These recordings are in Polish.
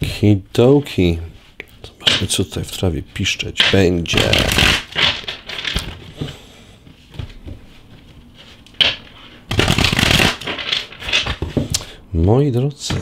Okidoki. Zobaczmy, co tutaj w trawie piszczeć będzie. Moi drodzy.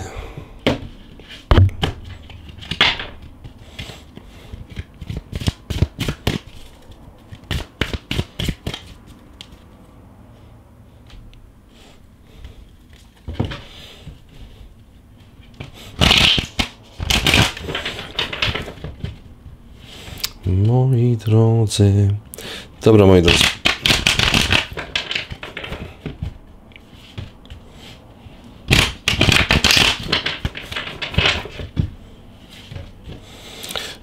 Moi drodzy. Dobra, moi drodzy.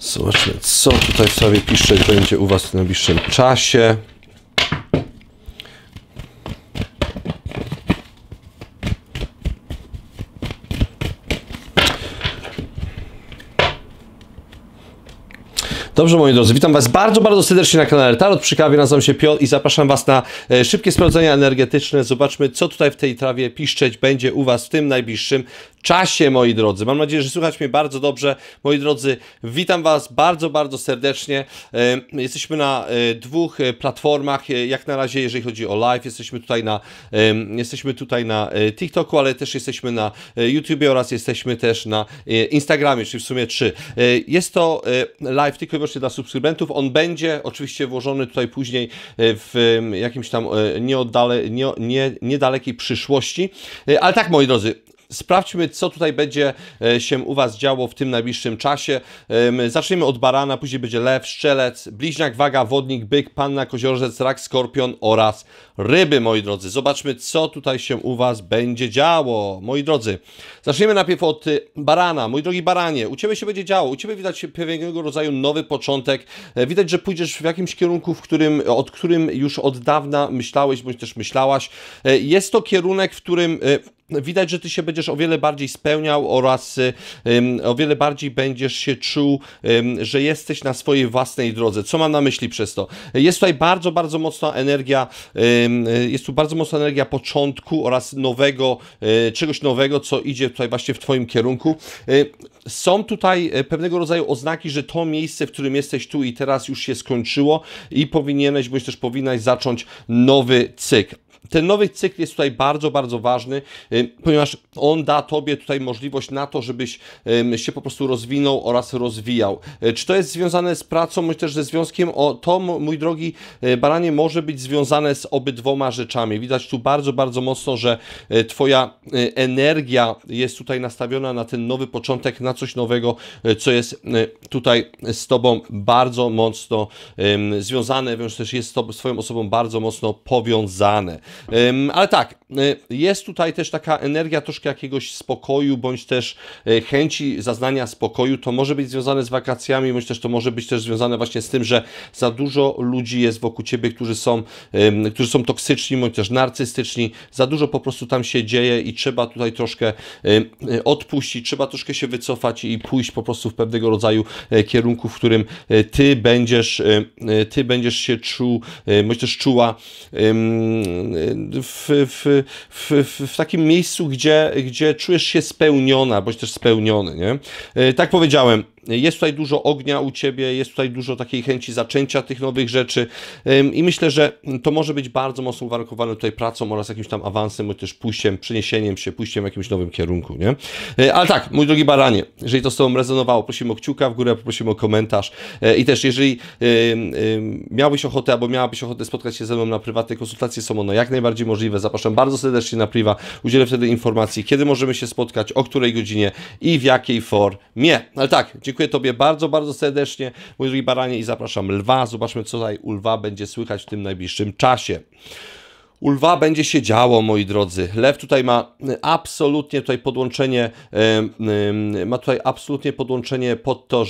Zobaczmy, co tutaj w trawie piszczeć będzie u Was w najbliższym czasie. Dobrze, moi drodzy, witam Was bardzo, bardzo serdecznie na kanale Tarot przy kawie. Nazywam się Piotr i zapraszam Was na szybkie sprawdzenia energetyczne. Zobaczmy, co tutaj w tej trawie piszczeć będzie u Was w tym najbliższym czasie, moi drodzy. Mam nadzieję, że słychać mnie bardzo dobrze. Moi drodzy, witam Was bardzo, bardzo serdecznie. Jesteśmy na dwóch platformach, jak na razie, jeżeli chodzi o live. Jesteśmy tutaj na TikToku, ale też jesteśmy na YouTubie oraz jesteśmy też na Instagramie, czyli w sumie 3. Jest to live tylko i wyłącznie dla subskrybentów. On będzie oczywiście włożony tutaj później w jakimś tam niedalekiej przyszłości. Ale tak, moi drodzy, sprawdźmy, co tutaj będzie się u Was działo w tym najbliższym czasie. Zaczniemy od barana, później będzie lew, strzelec, bliźniak, waga, wodnik, byk, panna, koziorożec, rak, skorpion oraz ryby, moi drodzy. Zobaczmy, co tutaj się u Was będzie działo, moi drodzy. Zaczniemy najpierw od barana. Mój drogi baranie, u Ciebie się będzie działo. U Ciebie widać pewnego rodzaju nowy początek. Widać, że pójdziesz w jakimś kierunku, od którym już od dawna myślałeś, bądź też myślałaś. Jest to kierunek, w którym widać, że Ty się będziesz o wiele bardziej spełniał oraz o wiele bardziej będziesz się czuł, że jesteś na swojej własnej drodze. Co mam na myśli przez to? Jest tutaj bardzo, bardzo mocna energia, jest tu bardzo mocna energia początku oraz czegoś nowego, co idzie tutaj właśnie w Twoim kierunku. Są tutaj pewnego rodzaju oznaki, że to miejsce, w którym jesteś tu i teraz już się skończyło i powinieneś, bądź też powinnaś zacząć nowy cykl. Ten nowy cykl jest tutaj bardzo, bardzo ważny, ponieważ on da Tobie tutaj możliwość na to, żebyś się po prostu rozwinął oraz rozwijał. Czy to jest związane z pracą, bądź też ze związkiem? To, mój drogi baranie, może być związane z obydwoma rzeczami. Widać tu bardzo, bardzo mocno, że Twoja energia jest tutaj nastawiona na ten nowy początek, na coś nowego, co jest tutaj z Tobą bardzo mocno związane, więc też jest z Twoją osobą bardzo mocno powiązane. Ale tak, jest tutaj też taka energia troszkę jakiegoś spokoju, bądź też chęci zaznania spokoju. To może być związane z wakacjami, bądź też to może być też związane właśnie z tym, że za dużo ludzi jest wokół Ciebie, którzy są toksyczni, bądź też narcystyczni. Za dużo po prostu tam się dzieje i trzeba tutaj troszkę odpuścić, trzeba troszkę się wycofać i pójść po prostu w pewnego rodzaju kierunku, w którym Ty będziesz się czuł, bądź też czuła w takim miejscu, gdzie czujesz się spełniona, bądź też spełniony, nie? Tak powiedziałem, jest tutaj dużo ognia u Ciebie, jest tutaj dużo takiej chęci zaczęcia tych nowych rzeczy i myślę, że to może być bardzo mocno uwarunkowane tutaj pracą oraz jakimś tam awansem, bądź też przeniesieniem się, pójściem w jakimś nowym kierunku, nie? Ale tak, mój drogi baranie, jeżeli to z Tobą rezonowało, prosimy o kciuka w górę, prosimy o komentarz i też jeżeli miałbyś ochotę albo miałabyś ochotę spotkać się ze mną na prywatnej konsultacji, są one jak najbardziej możliwe. Zapraszam bardzo serdecznie na priwa, udzielę wtedy informacji, kiedy możemy się spotkać, o której godzinie i w jakiej formie. Ale tak, dziękuję Tobie bardzo, bardzo serdecznie, mój drogi baranie, i zapraszam lwa. Zobaczmy, co tutaj u lwa będzie słychać w tym najbliższym czasie. U lwa będzie się działo, moi drodzy. Lew tutaj ma absolutnie tutaj podłączenie, pod to,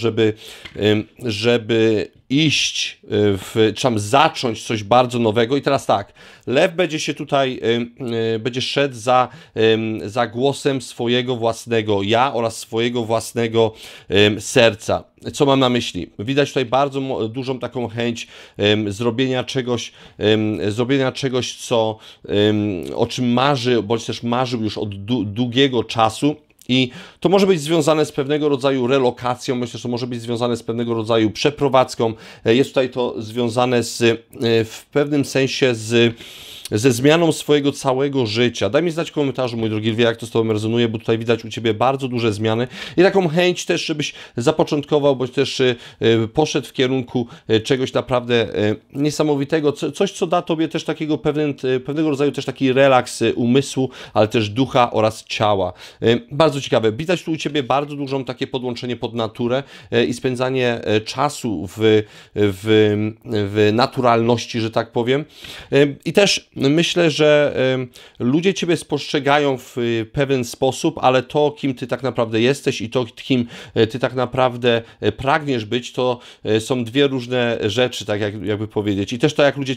żeby iść, czy tam zacząć coś bardzo nowego. I teraz tak, lew będzie się tutaj, będzie szedł za głosem swojego własnego ja oraz swojego własnego serca. Co mam na myśli? Widać tutaj bardzo dużą taką chęć zrobienia czegoś, o czym marzy, bądź też marzył już od długiego czasu. I to może być związane z pewnego rodzaju relokacją, myślę, że to może być związane z pewnego rodzaju przeprowadzką. Jest tutaj to związane w pewnym sensie ze zmianą swojego całego życia. Daj mi znać w komentarzu, mój drogi lwie, jak to z Tobą rezonuje, bo tutaj widać u Ciebie bardzo duże zmiany i taką chęć też, żebyś zapoczątkował, bądź też poszedł w kierunku czegoś naprawdę niesamowitego, coś, co da Tobie też takiego pewnego rodzaju też taki relaks umysłu, ale też ducha oraz ciała. Bardzo ciekawe. Widać tu u Ciebie bardzo dużą takie podłączenie pod naturę i spędzanie czasu w naturalności, że tak powiem. I też myślę, że ludzie Ciebie spostrzegają w pewien sposób, ale to, kim Ty tak naprawdę jesteś i to, kim Ty tak naprawdę pragniesz być, to są dwie różne rzeczy, tak jakby powiedzieć. I też to, jak ludzie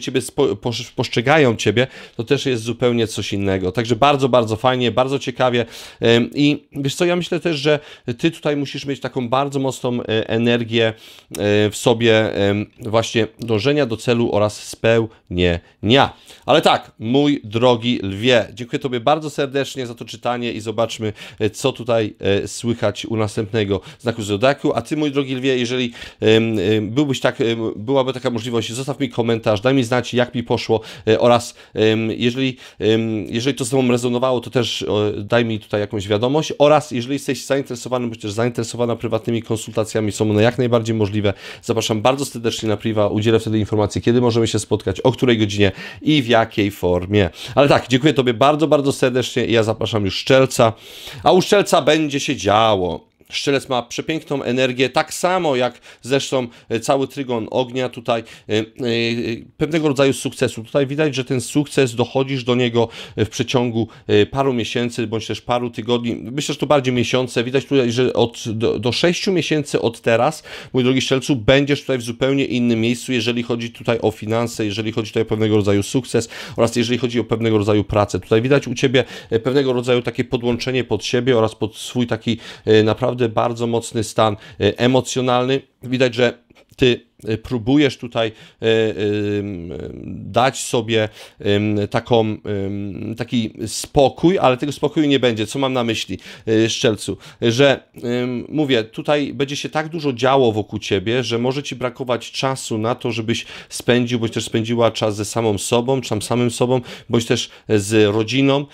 postrzegają Ciebie, to też jest zupełnie coś innego. Także bardzo, bardzo fajnie, bardzo ciekawie. I wiesz co, ja myślę też, że Ty tutaj musisz mieć taką bardzo mocną energię w sobie właśnie dążenia do celu oraz spełnienia. Ale tak, mój drogi lwie, dziękuję Tobie bardzo serdecznie za to czytanie i zobaczmy, co tutaj słychać u następnego znaku zodiaku. A Ty, mój drogi lwie, jeżeli byłaby taka możliwość, zostaw mi komentarz, daj mi znać, jak mi poszło oraz jeżeli to z Tobą rezonowało, to też daj mi tutaj jakąś wiadomość oraz jeżeli jesteś zainteresowany, bądź też zainteresowana prywatnymi konsultacjami, są one jak najbardziej możliwe. Zapraszam bardzo serdecznie na priwa, udzielę wtedy informacji, kiedy możemy się spotkać, o której godzinie i w jakiej formie. Ale tak, dziękuję Tobie bardzo, bardzo serdecznie i ja zapraszam już Strzelca, a u Strzelca będzie się działo. Strzelec ma przepiękną energię, tak samo jak zresztą cały trygon ognia tutaj, pewnego rodzaju sukcesu. Tutaj widać, że ten sukces, dochodzisz do niego w przeciągu paru miesięcy, bądź też paru tygodni, myślę, że to bardziej miesiące. Widać tutaj, że do 6 miesięcy od teraz, mój drogi Strzelcu, będziesz tutaj w zupełnie innym miejscu, jeżeli chodzi tutaj o finanse, jeżeli chodzi tutaj o pewnego rodzaju sukces oraz jeżeli chodzi o pewnego rodzaju pracę. Tutaj widać u Ciebie pewnego rodzaju takie podłączenie pod siebie oraz pod swój taki naprawdę bardzo mocny stan emocjonalny. Widać, że Ty próbujesz tutaj dać sobie taki spokój, ale tego spokoju nie będzie. Co mam na myśli, Strzelcu? Że mówię, tutaj będzie się tak dużo działo wokół Ciebie, że może Ci brakować czasu na to, żebyś spędził, bądź też spędziła czas ze samą sobą, czy tam samym sobą, bądź też z rodziną,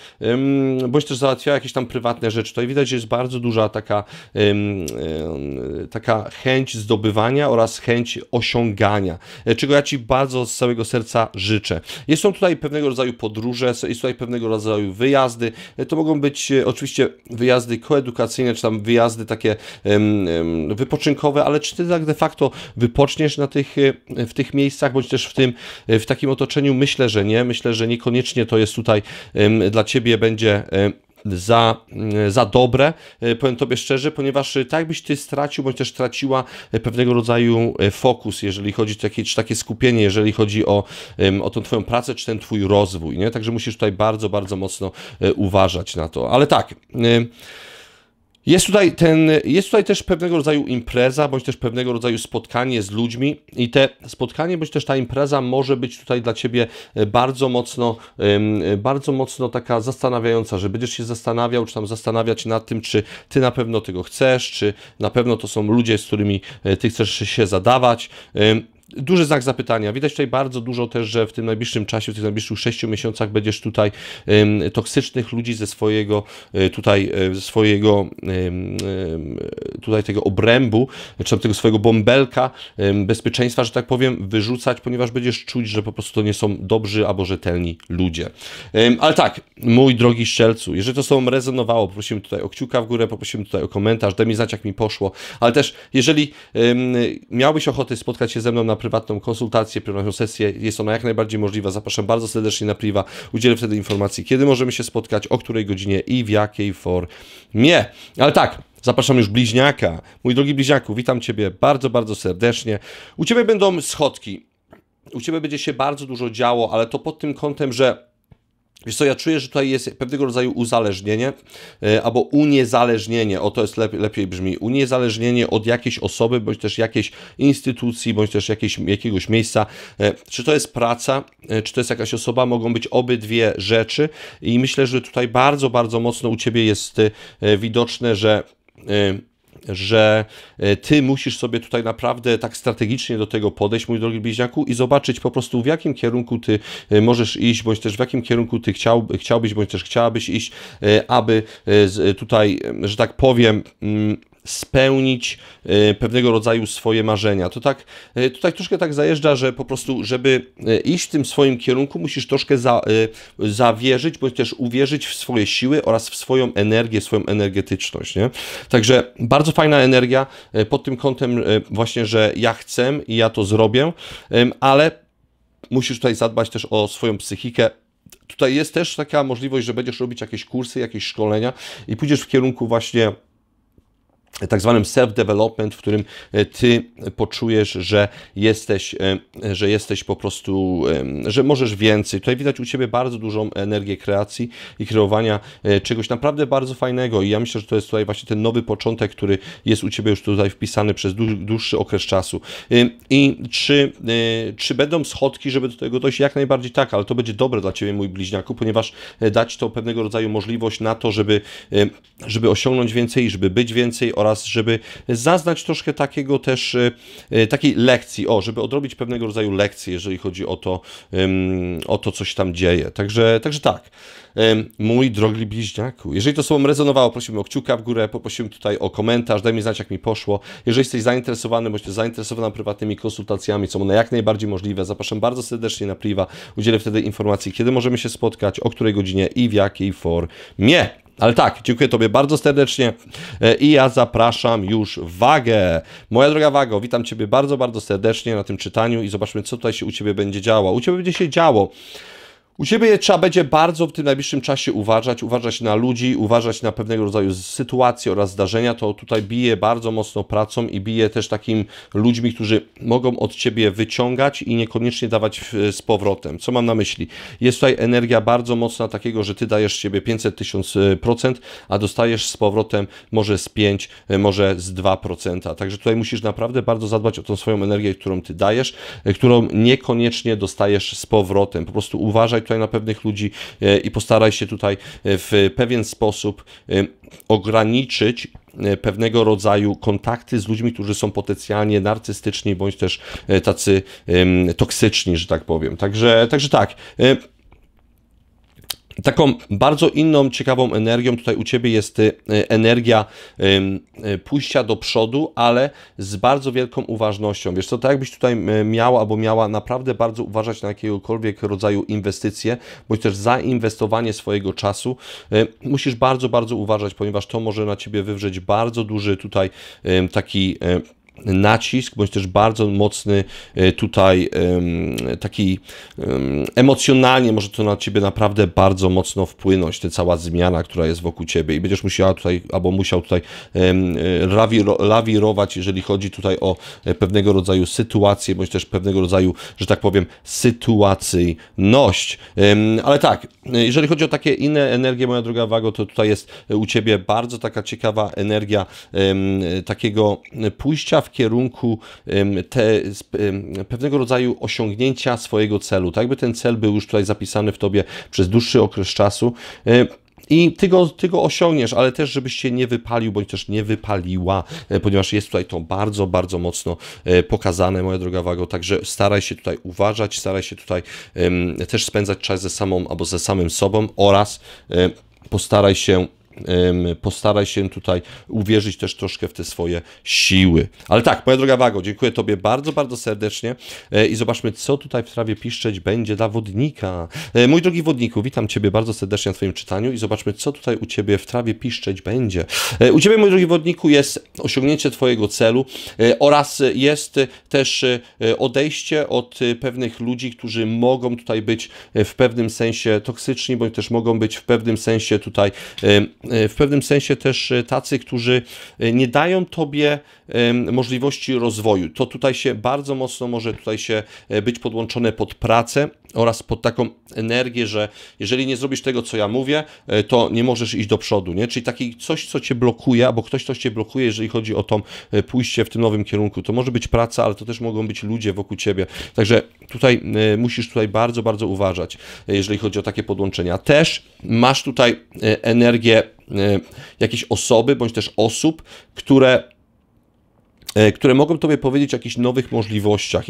bądź też załatwiała jakieś tam prywatne rzeczy. Tutaj widać, że jest bardzo duża taka chęć zdobywania oraz chęć osiągania, czego ja Ci bardzo z całego serca życzę. Są tutaj pewnego rodzaju podróże, jest tutaj pewnego rodzaju wyjazdy, to mogą być oczywiście wyjazdy koedukacyjne, czy tam wyjazdy takie wypoczynkowe, ale czy Ty tak de facto wypoczniesz w tych miejscach, bądź też w takim otoczeniu? Myślę, że nie. Myślę, że niekoniecznie to jest tutaj dla Ciebie będzie za dobre, powiem Tobie szczerze, ponieważ tak byś Ty stracił, bądź też traciła pewnego rodzaju fokus, jeżeli chodzi czy takie skupienie, jeżeli chodzi o tą Twoją pracę, czy ten Twój rozwój, nie? Także musisz tutaj bardzo, bardzo mocno uważać na to. Ale tak, jest tutaj też pewnego rodzaju impreza, bądź też pewnego rodzaju spotkanie z ludźmi i te spotkanie, bądź też ta impreza może być tutaj dla Ciebie bardzo mocno taka zastanawiająca, że będziesz się zastanawiał, czy tam zastanawiać nad tym, czy Ty na pewno tego chcesz, czy na pewno to są ludzie, z którymi Ty chcesz się zadawać. Duży znak zapytania. Widać tutaj bardzo dużo też, że w tym najbliższym czasie, w tych najbliższych 6 miesiącach będziesz tutaj toksycznych ludzi ze swojego tutaj tego obrębu, czy tam tego swojego bąbelka bezpieczeństwa, że tak powiem, wyrzucać, ponieważ będziesz czuć, że po prostu to nie są dobrzy albo rzetelni ludzie. Ale tak, mój drogi Strzelcu, jeżeli to z Tobą rezonowało, poprosimy tutaj o kciuka w górę, poprosimy tutaj o komentarz, daj mi znać, jak mi poszło, ale też jeżeli miałbyś ochotę spotkać się ze mną na prywatną konsultację, prywatną sesję. Jest ona jak najbardziej możliwa. Zapraszam bardzo serdecznie na priwa. Udzielę wtedy informacji, kiedy możemy się spotkać, o której godzinie i w jakiej formie. Ale tak, zapraszam już bliźniaka. Mój drogi bliźniaku, witam Ciebie bardzo, bardzo serdecznie. U Ciebie będą schodki. U Ciebie będzie się bardzo dużo działo, ale to pod tym kątem, że wiesz co, ja czuję, że tutaj jest pewnego rodzaju uzależnienie albo uniezależnienie, o to jest lepiej brzmi, uniezależnienie od jakiejś osoby, bądź też jakiejś instytucji, bądź też jakiegoś miejsca. Czy to jest praca, czy to jest jakaś osoba, mogą być obydwie rzeczy i myślę, że tutaj bardzo, bardzo mocno u Ciebie jest widoczne, że Ty musisz sobie tutaj naprawdę tak strategicznie do tego podejść, mój drogi bliźniaku, i zobaczyć po prostu, w jakim kierunku Ty możesz iść, bądź też w jakim kierunku Ty chciałbyś, bądź też chciałabyś iść, aby tutaj, że tak powiem, spełnić pewnego rodzaju swoje marzenia. To tak, tutaj troszkę tak zajeżdża, że po prostu, żeby iść w tym swoim kierunku, musisz troszkę zawierzyć, bądź też uwierzyć w swoje siły oraz w swoją energię, swoją energetyczność, nie? Także bardzo fajna energia pod tym kątem właśnie, że ja chcę i ja to zrobię, ale musisz tutaj zadbać też o swoją psychikę. Tutaj jest też taka możliwość, że będziesz robić jakieś kursy, jakieś szkolenia i pójdziesz w kierunku właśnie tak zwanym self-development, w którym Ty poczujesz, że jesteś po prostu, że możesz więcej. Tutaj widać u Ciebie bardzo dużą energię kreacji i kreowania czegoś naprawdę bardzo fajnego i ja myślę, że to jest tutaj właśnie ten nowy początek, który jest u Ciebie już tutaj wpisany przez dłuższy okres czasu. I czy będą schodki, żeby do tego dojść? Jak najbardziej tak, ale to będzie dobre dla Ciebie, mój bliźniaku, ponieważ dać to pewnego rodzaju możliwość na to, żeby osiągnąć więcej, żeby być więcej oraz żeby zaznać troszkę takiego też, takiej lekcji, żeby odrobić pewnego rodzaju lekcje, jeżeli chodzi o to, co się tam dzieje. Także tak, mój drogi bliźniaku, jeżeli to słowo rezonowało, prosimy o kciuka w górę, poprosimy tutaj o komentarz, daj mi znać, jak mi poszło. Jeżeli jesteś zainteresowany, bądź zainteresowana prywatnymi konsultacjami, są one jak najbardziej możliwe, zapraszam bardzo serdecznie na priwa, udzielę wtedy informacji, kiedy możemy się spotkać, o której godzinie i w jakiej formie. Ale tak, dziękuję Tobie bardzo serdecznie i ja zapraszam już Wagę. Moja droga Wago, witam Ciebie bardzo, bardzo serdecznie na tym czytaniu i zobaczmy, co tutaj się u Ciebie będzie działo. U Ciebie będzie się działo. U Ciebie trzeba będzie bardzo w tym najbliższym czasie uważać na ludzi, uważać na pewnego rodzaju sytuacje oraz zdarzenia. To tutaj bije bardzo mocno pracą i bije też takim ludźmi, którzy mogą od Ciebie wyciągać i niekoniecznie dawać z powrotem. Co mam na myśli? Jest tutaj energia bardzo mocna takiego, że Ty dajesz z siebie 500-1000%, a dostajesz z powrotem może z 5, może z 2%. Także tutaj musisz naprawdę bardzo zadbać o tą swoją energię, którą Ty dajesz, którą niekoniecznie dostajesz z powrotem. Po prostu uważaj tutaj na pewnych ludzi i postaraj się tutaj w pewien sposób ograniczyć pewnego rodzaju kontakty z ludźmi, którzy są potencjalnie narcystyczni, bądź też tacy toksyczni, że tak powiem. Także tak. Taką bardzo inną, ciekawą energią tutaj u Ciebie jest energia pójścia do przodu, ale z bardzo wielką uważnością. Wiesz co, tak jakbyś tutaj miał albo miała naprawdę bardzo uważać na jakiegokolwiek rodzaju inwestycje, bądź też zainwestowanie swojego czasu. Musisz bardzo, bardzo uważać, ponieważ to może na Ciebie wywrzeć bardzo duży tutaj taki nacisk, bądź też bardzo mocny tutaj taki emocjonalnie może to na Ciebie naprawdę bardzo mocno wpłynąć, ta cała zmiana, która jest wokół Ciebie i będziesz musiała tutaj, albo musiał tutaj lawirować, jeżeli chodzi tutaj o pewnego rodzaju sytuację, bądź też pewnego rodzaju, że tak powiem, sytuacyjność. Ale tak, jeżeli chodzi o takie inne energie, moja droga Wago, to tutaj jest u Ciebie bardzo taka ciekawa energia takiego pójścia w kierunku pewnego rodzaju osiągnięcia swojego celu. Tak jakby ten cel był już tutaj zapisany w Tobie przez dłuższy okres czasu i Ty go osiągniesz, ale też żebyś się nie wypalił, bądź też nie wypaliła, ponieważ jest tutaj to bardzo, bardzo mocno pokazane, moja droga Wago, także staraj się tutaj uważać, staraj się tutaj też spędzać czas ze samym sobą oraz postaraj się postaraj się tutaj uwierzyć też troszkę w te swoje siły. Ale tak, moja droga Wago, dziękuję Tobie bardzo, bardzo serdecznie i zobaczmy, co tutaj w trawie piszczeć będzie dla wodnika. Mój drogi wodniku, witam Ciebie bardzo serdecznie na Twoim czytaniu i zobaczmy, co tutaj u Ciebie w trawie piszczeć będzie. U Ciebie, mój drogi wodniku, jest osiągnięcie Twojego celu oraz jest też odejście od pewnych ludzi, którzy mogą tutaj być w pewnym sensie toksyczni, bądź też mogą być w pewnym sensie tutaj w pewnym sensie też tacy, którzy nie dają Tobie możliwości rozwoju. To tutaj się bardzo mocno może tutaj się być podłączone pod pracę oraz pod taką energię, że jeżeli nie zrobisz tego, co ja mówię, to nie możesz iść do przodu, nie? Czyli taki coś, co Cię blokuje, albo ktoś, kto Cię blokuje, jeżeli chodzi o to pójście w tym nowym kierunku. To może być praca, ale to też mogą być ludzie wokół Ciebie. Także tutaj musisz tutaj bardzo, bardzo uważać, jeżeli chodzi o takie podłączenia. Też masz tutaj energię jakiejś osoby, bądź też osób, które mogą Tobie powiedzieć o jakichś nowych możliwościach,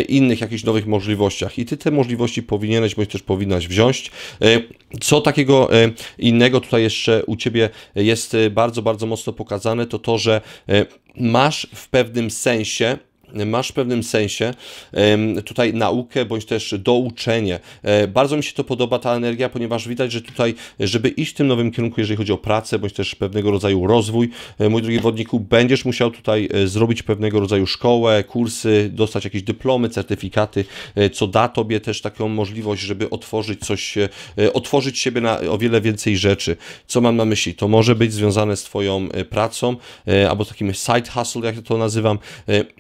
innych jakichś nowych możliwościach i Ty te możliwości powinieneś, bądź też powinnaś wziąć. Co takiego innego tutaj jeszcze u Ciebie jest bardzo, bardzo mocno pokazane, to to, że masz w pewnym sensie tutaj naukę, bądź też douczenie. Bardzo mi się to podoba, ta energia, ponieważ widać, że tutaj, żeby iść w tym nowym kierunku, jeżeli chodzi o pracę, bądź też pewnego rodzaju rozwój, mój drogi wodniku, będziesz musiał tutaj zrobić pewnego rodzaju szkołę, kursy, dostać jakieś dyplomy, certyfikaty, co da Tobie też taką możliwość, żeby otworzyć coś, otworzyć siebie na o wiele więcej rzeczy. Co mam na myśli? To może być związane z Twoją pracą, albo takim side hustle, jak ja to nazywam,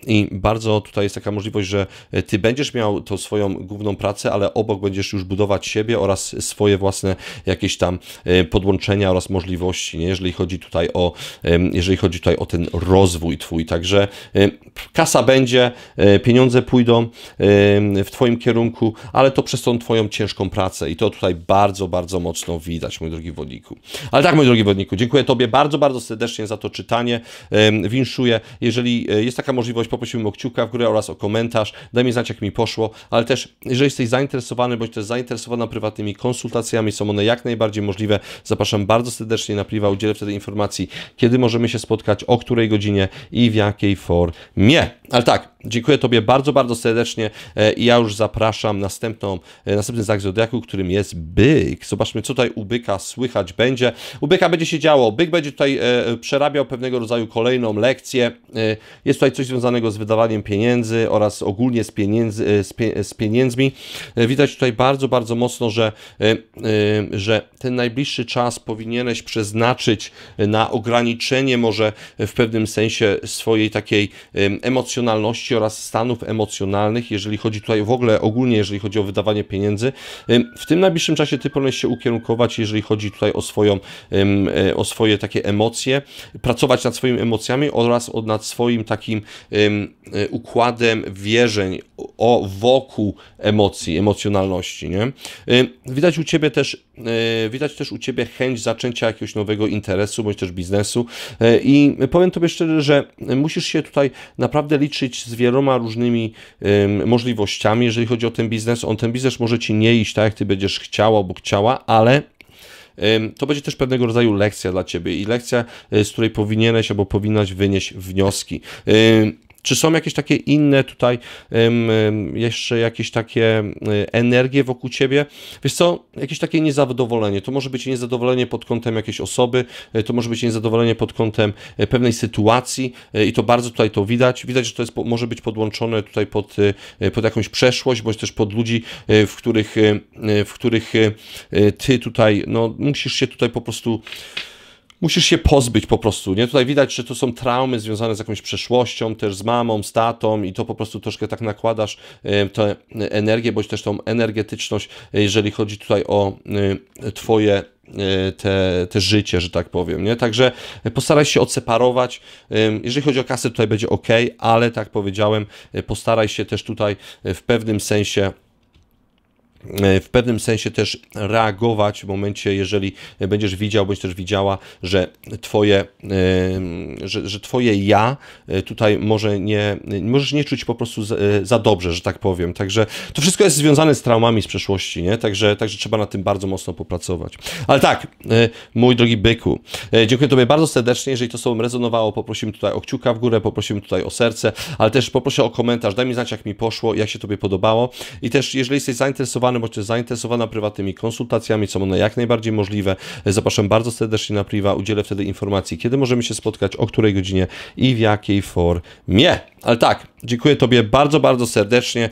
i bardzo tutaj jest taka możliwość, że Ty będziesz miał tą swoją główną pracę, ale obok będziesz już budować siebie oraz swoje własne jakieś tam podłączenia oraz możliwości, nie? Jeżeli chodzi tutaj o ten rozwój Twój. Także kasa będzie, pieniądze pójdą w Twoim kierunku, ale to przez tą Twoją ciężką pracę i to tutaj bardzo, bardzo mocno widać, mój drogi wodniku. Ale tak, mój drogi wodniku, dziękuję Tobie bardzo, bardzo serdecznie za to czytanie. Winszuję. Jeżeli jest taka możliwość, poprosiłbym o kciuka w górę oraz o komentarz. Daj mi znać, jak mi poszło, ale też, jeżeli jesteś zainteresowany, bądź też zainteresowana prywatnymi konsultacjami, są one jak najbardziej możliwe. Zapraszam bardzo serdecznie na priwa, udzielę wtedy informacji, kiedy możemy się spotkać, o której godzinie i w jakiej formie. Ale tak, dziękuję Tobie bardzo, bardzo serdecznie i ja już zapraszam następny znak zodiaku, którym jest byk. Zobaczmy, co tutaj u byka słychać będzie. U byka będzie się działo. Byk będzie tutaj przerabiał pewnego rodzaju kolejną lekcję. Jest tutaj coś związanego z wydawaniem pieniędzy oraz ogólnie z pieniędzmi. Widać tutaj bardzo, bardzo mocno, że ten najbliższy czas powinieneś przeznaczyć na ograniczenie może w pewnym sensie swojej takiej emocjonalności oraz stanów emocjonalnych, jeżeli chodzi tutaj w ogóle ogólnie, jeżeli chodzi o wydawanie pieniędzy. W tym najbliższym czasie Ty powinieneś się ukierunkować, jeżeli chodzi tutaj o swoje takie emocje, pracować nad swoimi emocjami oraz nad swoim takim układem wierzeń wokół emocji, emocjonalności, nie? Widać też u Ciebie chęć zaczęcia jakiegoś nowego interesu, bądź też biznesu i powiem Tobie szczerze, że musisz się tutaj naprawdę liczyć z wieloma różnymi możliwościami, jeżeli chodzi o ten biznes. Ten biznes może Ci nie iść tak, jak Ty będziesz chciał albo chciała, ale to będzie też pewnego rodzaju lekcja dla Ciebie i lekcja, z której powinieneś albo powinnaś wynieść wnioski. Czy są jakieś takie inne tutaj jeszcze jakieś takie energie wokół Ciebie? Wiesz co, jakieś takie niezadowolenie. To może być niezadowolenie pod kątem jakiejś osoby, to może być niezadowolenie pod kątem pewnej sytuacji i to bardzo tutaj to widać. Widać, że to może być podłączone tutaj pod jakąś przeszłość, bądź też pod ludzi, w których Ty tutaj, no musisz się tutaj po prostu... Musisz się pozbyć po prostu, nie? Tutaj widać, że to są traumy związane z jakąś przeszłością, też z mamą, z tatą i to po prostu troszkę tak nakładasz tę energię, bądź też tą energetyczność, jeżeli chodzi tutaj o Twoje te życie, że tak powiem, nie? Także postaraj się odseparować. Jeżeli chodzi o kasę, tutaj będzie ok, ale tak powiedziałem, postaraj się też tutaj w pewnym sensie w pewnym sensie też reagować w momencie, jeżeli będziesz widział, bądź też widziała, że twoje ja tutaj możesz nie czuć po prostu za dobrze, że tak powiem. Także to wszystko jest związane z traumami z przeszłości, nie? Także trzeba nad tym bardzo mocno popracować. Ale tak, mój drogi byku, dziękuję Tobie bardzo serdecznie. Jeżeli to z Tobą rezonowało, poprosimy tutaj o kciuka w górę, poprosimy tutaj o serce, ale też poproszę o komentarz. Daj mi znać, jak mi poszło, jak się Tobie podobało. I też, jeżeli jesteś zainteresowany, bądź też zainteresowana prywatnymi konsultacjami, są one jak najbardziej możliwe, zapraszam bardzo serdecznie na priwa, udzielę wtedy informacji, kiedy możemy się spotkać, o której godzinie i w jakiej formie. Ale tak, dziękuję Tobie bardzo, bardzo serdecznie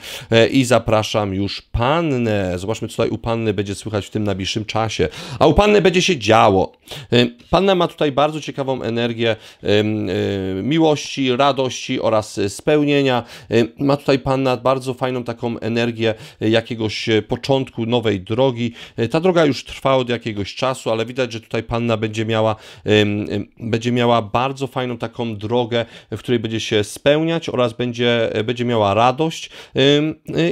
i zapraszam już Pannę. Zobaczmy, co tutaj u Panny będzie słychać w tym najbliższym czasie. A u Panny będzie się działo. Panna ma tutaj bardzo ciekawą energię miłości, radości oraz spełnienia. Ma tutaj Panna bardzo fajną taką energię jakiegoś początku nowej drogi. Ta droga już trwa od jakiegoś czasu, ale widać, że tutaj Panna będzie miała bardzo fajną taką drogę, w której będzie się spełniać oraz będzie miała radość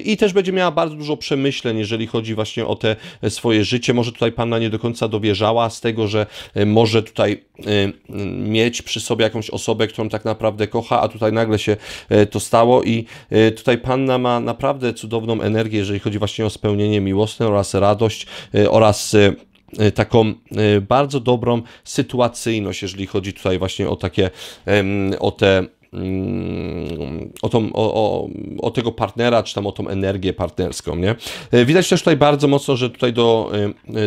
i też będzie miała bardzo dużo przemyśleń, jeżeli chodzi właśnie o te swoje życie. Może tutaj Panna nie do końca dowierzała z tego, że może tutaj mieć przy sobie jakąś osobę, którą tak naprawdę kocha, a tutaj nagle się to stało i tutaj Panna ma naprawdę cudowną energię, jeżeli chodzi właśnie o spełnienie miłosne oraz radość oraz taką bardzo dobrą sytuacyjność, jeżeli chodzi tutaj właśnie o takie, o tego partnera, czy tam o tą energię partnerską, nie? Widać też tutaj bardzo mocno, że tutaj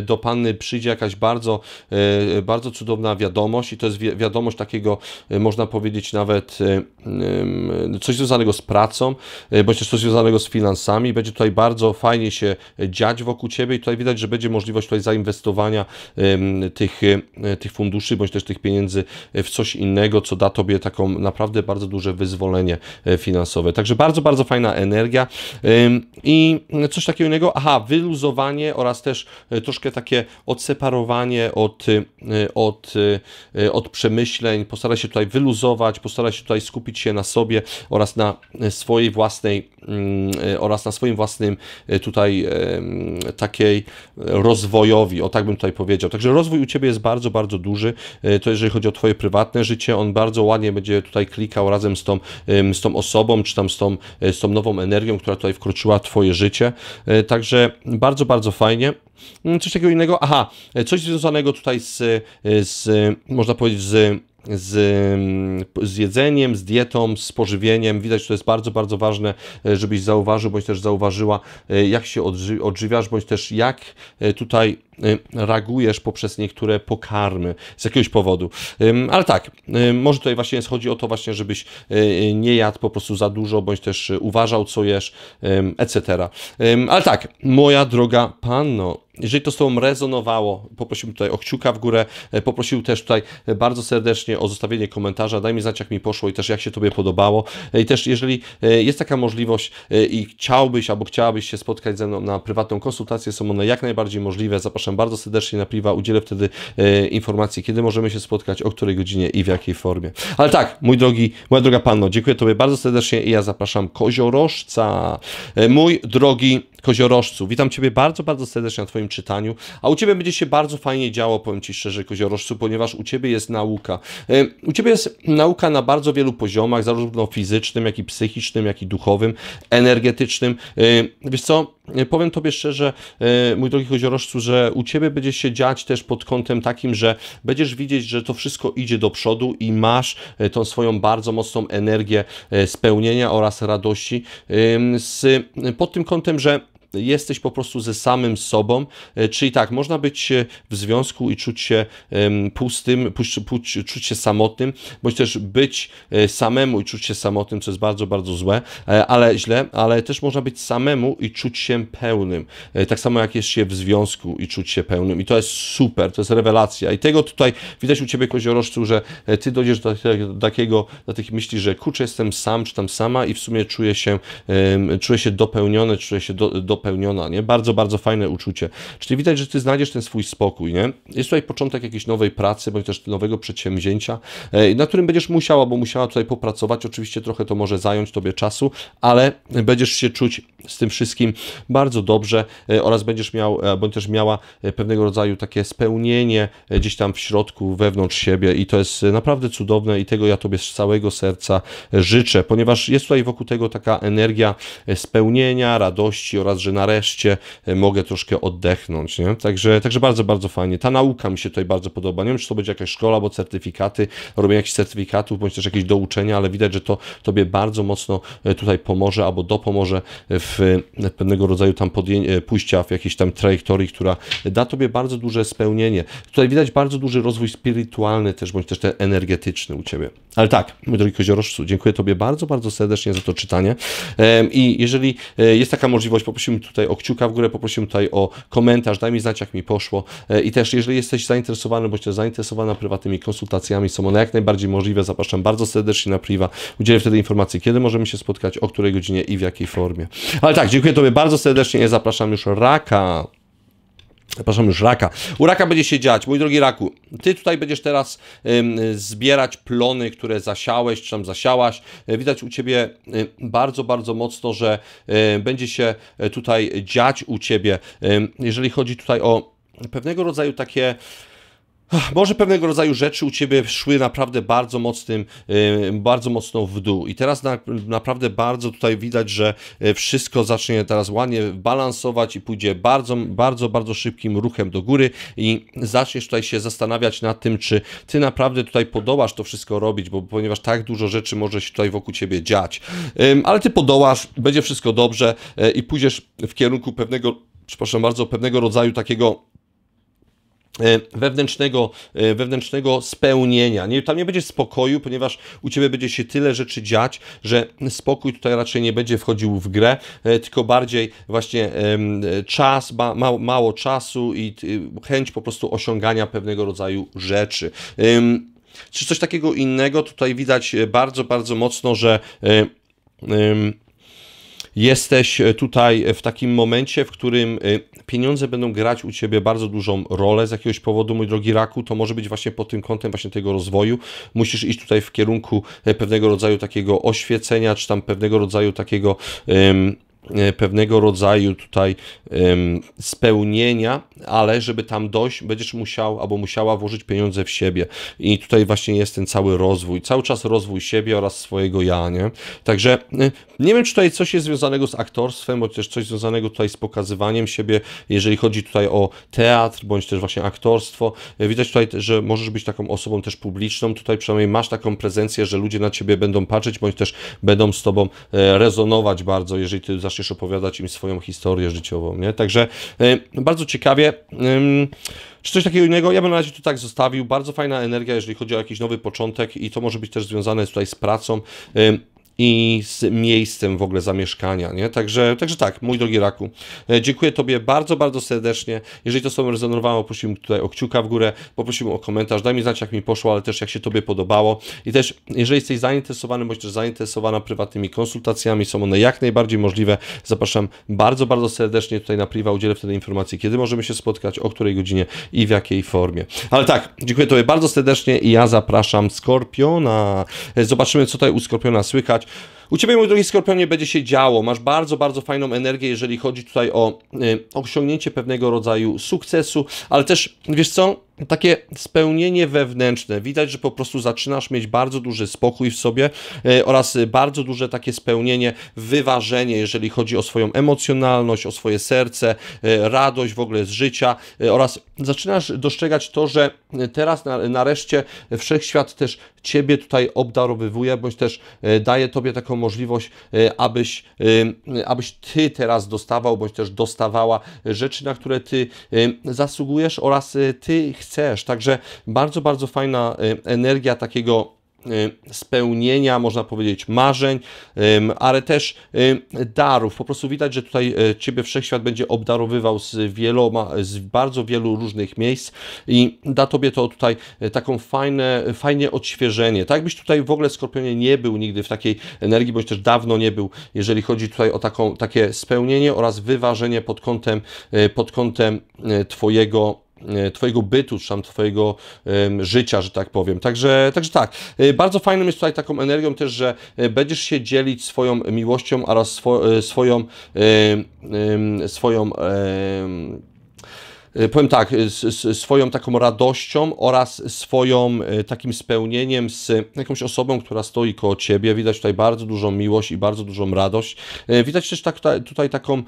do Panny przyjdzie jakaś bardzo cudowna wiadomość i to jest wiadomość takiego, można powiedzieć nawet coś związanego z pracą, bądź też coś związanego z finansami. Będzie tutaj bardzo fajnie się dziać wokół Ciebie i tutaj widać, że będzie możliwość tutaj zainwestowania tych funduszy, bądź też tych pieniędzy w coś innego, co da Tobie taką naprawdę bardzo duże wyzwolenie finansowe. Także bardzo, bardzo fajna energia i coś takiego innego, wyluzowanie oraz też troszkę takie odseparowanie od przemyśleń. Postaraj się tutaj wyluzować, postaraj się tutaj skupić się na sobie oraz na swojej własnej oraz na swoim własnym tutaj takiej rozwojowi, o tak bym tutaj powiedział. Także rozwój u Ciebie jest bardzo, bardzo duży. To jeżeli chodzi o Twoje prywatne życie, on bardzo ładnie będzie tutaj klikał razem z tą osobą, czy tam z tą nową energią, która tutaj wkroczyła w Twoje życie. Także bardzo, bardzo fajnie. Coś takiego innego, coś związanego tutaj można powiedzieć, z jedzeniem, z dietą, z pożywieniem. Widać, że to jest bardzo, bardzo ważne, żebyś zauważył, bądź też zauważyła, jak się odżywiasz, bądź też jak tutaj reagujesz poprzez niektóre pokarmy z jakiegoś powodu. Ale tak, może tutaj właśnie chodzi o to właśnie, żebyś nie jadł po prostu za dużo, bądź też uważał, co jesz, etc. Ale tak, moja droga Panno, jeżeli to z Tobą rezonowało, poprosiłbym tutaj o kciuka w górę, poprosił też tutaj bardzo serdecznie o zostawienie komentarza, daj mi znać, jak mi poszło i też jak się Tobie podobało. I też jeżeli jest taka możliwość i chciałbyś albo chciałabyś się spotkać ze mną na prywatną konsultację, są one jak najbardziej możliwe. Zapraszam bardzo serdecznie na priwa, udzielę wtedy informacji, kiedy możemy się spotkać, o której godzinie i w jakiej formie. Ale tak, moja droga Panno, dziękuję Tobie bardzo serdecznie i ja zapraszam koziorożca. Mój drogi koziorożcu, witam Ciebie bardzo, bardzo serdecznie na Twoim czytaniu, a u Ciebie będzie się bardzo fajnie działo, powiem Ci szczerze, koziorożcu, ponieważ u Ciebie jest nauka. U Ciebie jest nauka na bardzo wielu poziomach, zarówno fizycznym, jak i psychicznym, jak i duchowym, energetycznym. Wiesz co, powiem Tobie szczerze, mój drogi koziorożcu, że u Ciebie będzie się dziać też pod kątem takim, że będziesz widzieć, że to wszystko idzie do przodu i masz tą swoją bardzo mocną energię spełnienia oraz radości pod tym kątem, że jesteś po prostu ze samym sobą, czyli tak, można być w związku i czuć się pustym, czuć się samotnym, bądź też być samemu i czuć się samotnym, co jest bardzo, bardzo złe, ale też można być samemu i czuć się pełnym. Tak samo jak jest się w związku i czuć się pełnym. I to jest super, to jest rewelacja. I tego tutaj widać u Ciebie, koziorożcu, że Ty dojdziesz do takich myśli, że kurczę, jestem sam, czy tam sama i w sumie czuję się dopełniony, czuję się dopełniona dopełniona, nie? Bardzo, bardzo fajne uczucie. Czyli widać, że ty znajdziesz ten swój spokój, nie? Jest tutaj początek jakiejś nowej pracy, bądź też nowego przedsięwzięcia, na którym będziesz musiał albo musiała tutaj popracować. Oczywiście trochę to może zająć tobie czasu, ale będziesz się czuć z tym wszystkim bardzo dobrze oraz będziesz miał, bądź też miała pewnego rodzaju takie spełnienie gdzieś tam w środku, wewnątrz siebie i to jest naprawdę cudowne i tego ja tobie z całego serca życzę, ponieważ jest tutaj wokół tego taka energia spełnienia, radości oraz, że nareszcie mogę troszkę oddechnąć, nie? Także bardzo, bardzo fajnie. Ta nauka mi się tutaj bardzo podoba. Nie wiem, czy to będzie jakaś szkoła, albo certyfikaty, robienie jakichś certyfikatów, bądź też jakieś douczenia, ale widać, że to tobie bardzo mocno tutaj pomoże albo dopomoże w pewnego rodzaju tam pójścia w jakiejś tam trajektorii, która da tobie bardzo duże spełnienie. Tutaj widać bardzo duży rozwój spirytualny też, bądź też ten energetyczny u ciebie. Ale tak, mój drogi koziorożcu, dziękuję tobie bardzo, bardzo serdecznie za to czytanie i jeżeli jest taka możliwość, poprosimy tutaj o kciuka w górę, poprosimy tutaj o komentarz, daj mi znać, jak mi poszło i też jeżeli jesteś zainteresowany, bądź też zainteresowana prywatnymi konsultacjami, są one jak najbardziej możliwe, zapraszam bardzo serdecznie na priwa, udzielę wtedy informacji, kiedy możemy się spotkać, o której godzinie i w jakiej formie. Ale tak, dziękuję tobie bardzo serdecznie i zapraszam już raka. Zapraszam już raka. U raka będzie się dziać. Mój drogi raku, ty tutaj będziesz teraz zbierać plony, które zasiałeś, czy tam zasiałaś. Widać u ciebie bardzo, bardzo mocno, że będzie się tutaj dziać u ciebie, jeżeli chodzi tutaj o pewnego rodzaju takie... Może pewnego rodzaju rzeczy u ciebie szły naprawdę bardzo mocno w dół. I teraz naprawdę bardzo tutaj widać, że wszystko zacznie teraz ładnie balansować i pójdzie bardzo szybkim ruchem do góry i zaczniesz tutaj się zastanawiać nad tym, czy ty naprawdę tutaj podołasz to wszystko robić, ponieważ tak dużo rzeczy może się tutaj wokół ciebie dziać. Ale ty podołasz, będzie wszystko dobrze i pójdziesz w kierunku pewnego rodzaju takiego wewnętrznego spełnienia. Tam nie będzie spokoju, ponieważ u ciebie będzie się tyle rzeczy dziać, że spokój tutaj raczej nie będzie wchodził w grę, tylko bardziej właśnie czas, mało czasu i chęć po prostu osiągania pewnego rodzaju rzeczy. Czy coś takiego innego? Tutaj widać bardzo mocno, że jesteś tutaj w takim momencie, w którym pieniądze będą grać u ciebie bardzo dużą rolę z jakiegoś powodu, mój drogi raku. To może być właśnie pod tym kątem właśnie tego rozwoju. Musisz iść tutaj w kierunku pewnego rodzaju takiego oświecenia, czy tam pewnego rodzaju tutaj spełnienia, ale żeby tam dojść, będziesz musiał albo musiała włożyć pieniądze w siebie. I tutaj właśnie jest ten cały rozwój, cały czas rozwój siebie oraz swojego ja, nie? Także nie wiem, czy tutaj coś jest związanego z aktorstwem, bądź też coś związanego tutaj z pokazywaniem siebie, jeżeli chodzi tutaj o teatr, bądź też właśnie aktorstwo. Widać tutaj, że możesz być taką osobą też publiczną, tutaj przynajmniej masz taką prezencję, że ludzie na ciebie będą patrzeć, bądź też będą z tobą rezonować bardzo, jeżeli ty zaczniesz opowiadać im swoją historię życiową, nie? Także bardzo ciekawie. Czy coś takiego innego? Ja bym na razie tu tak zostawił. Bardzo fajna energia, jeżeli chodzi o jakiś nowy początek i to może być też związane tutaj z pracą i z miejscem w ogóle zamieszkania, nie? Także tak, mój drogi raku, dziękuję tobie bardzo serdecznie. Jeżeli to z tobą rezonowało, prosimy tutaj o kciuka w górę, poprosimy o komentarz, daj mi znać, jak mi poszło, ale też jak się tobie podobało. I też, jeżeli jesteś zainteresowany, bądź też zainteresowana prywatnymi konsultacjami, są one jak najbardziej możliwe. Zapraszam bardzo serdecznie tutaj na priwa, udzielę wtedy informacji, kiedy możemy się spotkać, o której godzinie i w jakiej formie. Ale tak, dziękuję tobie bardzo serdecznie i ja zapraszam Skorpiona. Zobaczymy, co tutaj u Skorpiona słychać. U ciebie, mój drogi Skorpionie, będzie się działo. Masz bardzo fajną energię, jeżeli chodzi tutaj o osiągnięcie pewnego rodzaju sukcesu, ale też, wiesz co, takie spełnienie wewnętrzne. Widać, że po prostu zaczynasz mieć bardzo duży spokój w sobie oraz bardzo duże takie spełnienie, wyważenie, jeżeli chodzi o swoją emocjonalność, o swoje serce, radość w ogóle z życia oraz zaczynasz dostrzegać to, że teraz nareszcie wszechświat też ciebie tutaj obdarowywuje, bądź też daje tobie taką możliwość, abyś ty teraz dostawał, bądź też dostawała rzeczy, na które ty zasługujesz oraz ty chcesz. Także bardzo fajna energia takiego spełnienia, można powiedzieć, marzeń, ale też darów. Po prostu widać, że tutaj Ciebie Wszechświat będzie obdarowywał z bardzo wielu różnych miejsc i da Tobie to tutaj taką fajne odświeżenie. Tak jakbyś tutaj w ogóle, Skorpionie, nie był nigdy w takiej energii, bądź też dawno nie był, jeżeli chodzi tutaj o takie spełnienie oraz wyważenie pod kątem Twojego bytu, czy tam Twojego życia, że tak powiem. Także tak, bardzo fajnym jest tutaj taką energią też, że będziesz się dzielić swoją miłością oraz powiem tak, swoją taką radością oraz swoją takim spełnieniem z jakąś osobą, która stoi koło Ciebie. Widać tutaj bardzo dużą miłość i bardzo dużą radość. Widać też tutaj taką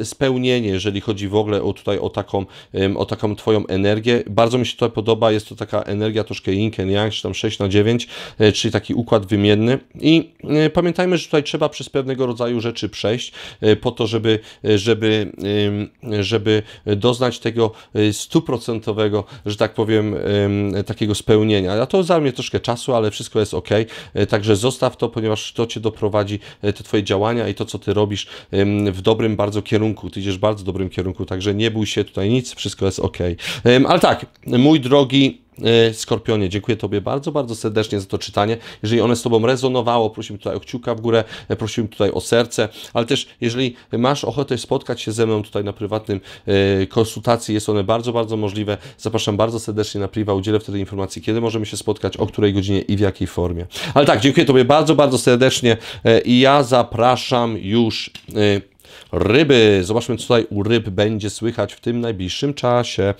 spełnienie, jeżeli chodzi w ogóle o taką Twoją energię. Bardzo mi się to podoba, jest to taka energia troszkę yin and yang, czy tam 6/9, czyli taki układ wymienny. I pamiętajmy, że tutaj trzeba przez pewnego rodzaju rzeczy przejść po to, żeby doznać tego stuprocentowego, że tak powiem, takiego spełnienia. A to zajmie troszkę czasu, ale wszystko jest ok. Także zostaw to, ponieważ to Cię doprowadzi, te Twoje działania i to, co Ty robisz, w dobrym bardzo kierunku. Ty idziesz w bardzo dobrym kierunku, także nie bój się tutaj nic, wszystko jest ok. Ale tak, mój drogi Skorpionie, dziękuję Tobie bardzo, bardzo serdecznie za to czytanie. Jeżeli one z Tobą rezonowało, prosimy tutaj o kciuka w górę, prosimy tutaj o serce, ale też jeżeli masz ochotę spotkać się ze mną tutaj na prywatnym konsultacji, jest one bardzo, bardzo możliwe. Zapraszam bardzo serdecznie na priwa, udzielę wtedy informacji, kiedy możemy się spotkać, o której godzinie i w jakiej formie. Ale tak, dziękuję Tobie bardzo, bardzo serdecznie i ja zapraszam już ryby. Zobaczmy, co tutaj u ryb będzie słychać w tym najbliższym czasie.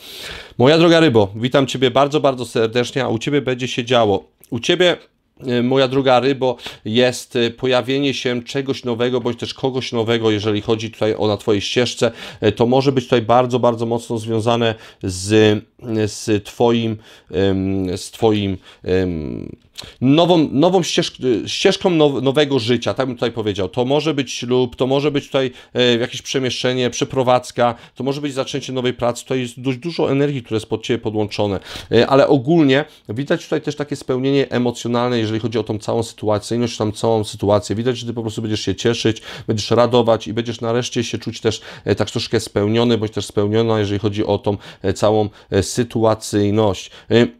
Moja droga rybo, witam Ciebie bardzo, bardzo serdecznie, a u Ciebie będzie się działo. U Ciebie, moja droga rybo, jest pojawienie się czegoś nowego, bądź też kogoś nowego, jeżeli chodzi tutaj na Twojej ścieżce. To może być tutaj bardzo, bardzo mocno związane z Twoim nową ścieżką nowego życia, tak bym tutaj powiedział. To może być ślub, to może być tutaj jakieś przemieszczenie, przeprowadzka, to może być zaczęcie nowej pracy. Tutaj jest dość dużo energii, które jest pod Ciebie podłączone, ale ogólnie widać tutaj też takie spełnienie emocjonalne, jeżeli chodzi o tą całą sytuacyjność, tam całą sytuację. Widać, że Ty po prostu będziesz się cieszyć, będziesz radować i będziesz nareszcie się czuć też tak troszkę spełniony, bądź też spełniona, jeżeli chodzi o tą całą sytuacyjność.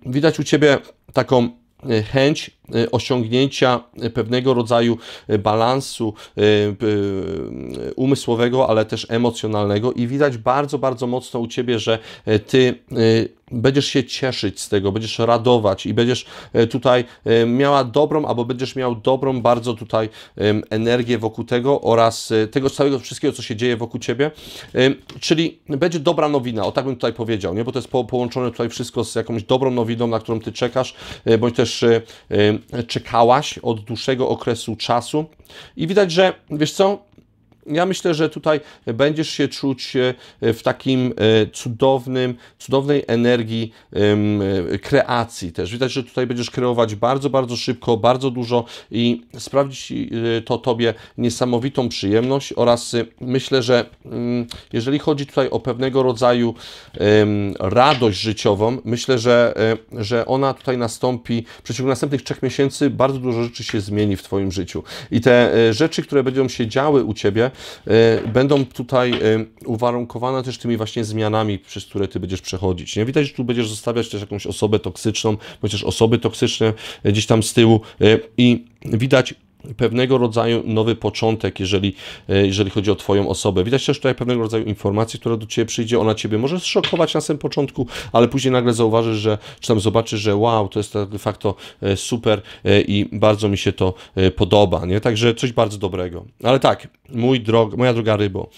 Widać u Ciebie taką chęć osiągnięcia pewnego rodzaju balansu umysłowego, ale też emocjonalnego i widać bardzo, bardzo mocno u Ciebie, że Ty będziesz się cieszyć z tego, będziesz radować i będziesz tutaj miała dobrą, albo będziesz miał dobrą bardzo tutaj energię wokół tego oraz tego całego wszystkiego, co się dzieje wokół Ciebie, czyli będzie dobra nowina, o tak bym tutaj powiedział, nie? Bo to jest połączone tutaj wszystko z jakąś dobrą nowiną, na którą Ty czekasz, bądź też czekałaś od dłuższego okresu czasu i widać, że wiesz co, ja myślę, że tutaj będziesz się czuć w takim cudownej energii kreacji też. Widać, że tutaj będziesz kreować bardzo, bardzo szybko, bardzo dużo i sprawdzi to Tobie niesamowitą przyjemność oraz myślę, że jeżeli chodzi tutaj o pewnego rodzaju radość życiową, myślę, że ona tutaj nastąpi w przeciągu następnych 3 miesięcy, bardzo dużo rzeczy się zmieni w Twoim życiu i te rzeczy, które będą się działy u Ciebie, będą tutaj uwarunkowane też tymi właśnie zmianami, przez które Ty będziesz przechodzić. Nie? Widać, że tu będziesz zostawiać też jakąś osobę toksyczną, chociaż osoby toksyczne gdzieś tam z tyłu i widać pewnego rodzaju nowy początek, jeżeli chodzi o Twoją osobę. Widać też tutaj pewnego rodzaju informacji, która do Ciebie przyjdzie. Ona Ciebie może zszokować na samym początku, ale później nagle zauważysz, czy tam zobaczysz, że wow, to jest de facto super i bardzo mi się to podoba. Nie? Także coś bardzo dobrego. Ale tak, moja droga rybo,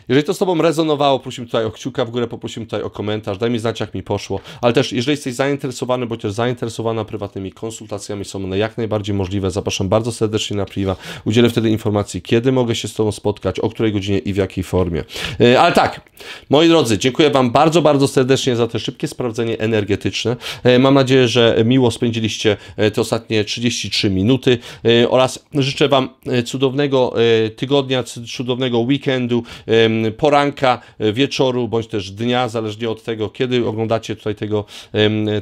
jeżeli to z Tobą rezonowało, prosimy tutaj o kciuka w górę, poprosimy tutaj o komentarz, daj mi znać, jak mi poszło, ale też jeżeli jesteś zainteresowany, bądź też zainteresowana prywatnymi konsultacjami, są one jak najbardziej możliwe, zapraszam bardzo serdecznie na priwa, udzielę wtedy informacji, kiedy mogę się z Tobą spotkać, o której godzinie i w jakiej formie. Ale tak, moi drodzy, dziękuję Wam bardzo, bardzo serdecznie za te szybkie sprawdzenie energetyczne. Mam nadzieję, że miło spędziliście te ostatnie 33 minuty oraz życzę Wam cudownego tygodnia, cudownego weekendu, poranka, wieczoru, bądź też dnia, zależnie od tego, kiedy oglądacie tutaj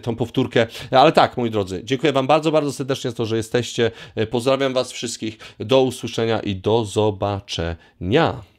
tą powtórkę. Ale tak, moi drodzy, dziękuję Wam bardzo, bardzo serdecznie za to, że jesteście. Pozdrawiam Was wszystkich. Do usłyszenia i do zobaczenia.